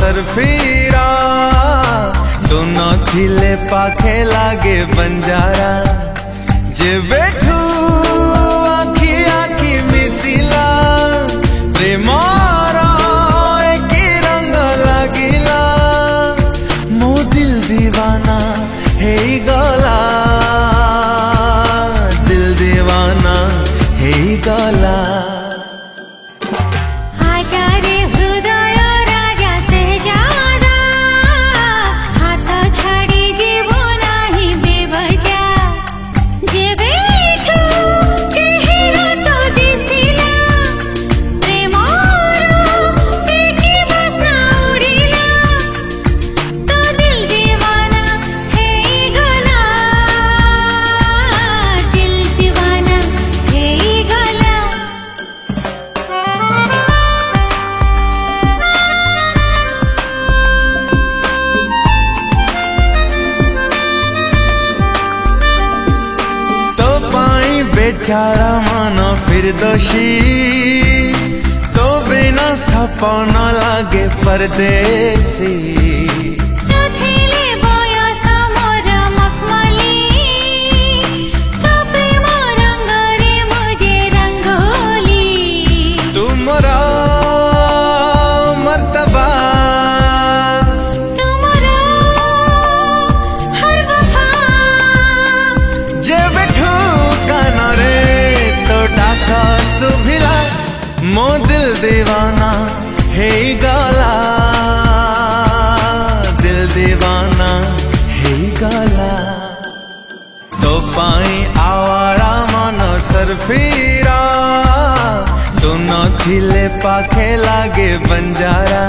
सरफिरा तू नथिले पाखे लागे बंजारा जे बैठू आखी आखी मिसिला प्रेमारा एक रंग लागिला मो दिल दीवाना हे गला दिल दीवाना हे गला। बेचारा माना फिर दोषी तो बिना सपना लागे परदेसी तुमरा मर्तबा सुभिला मो दिल दीवाना हे गला दिल दीवाना हे गला तो पाई आवारा मन सरफिरा तू नथिले पाखे लागे बंजारा।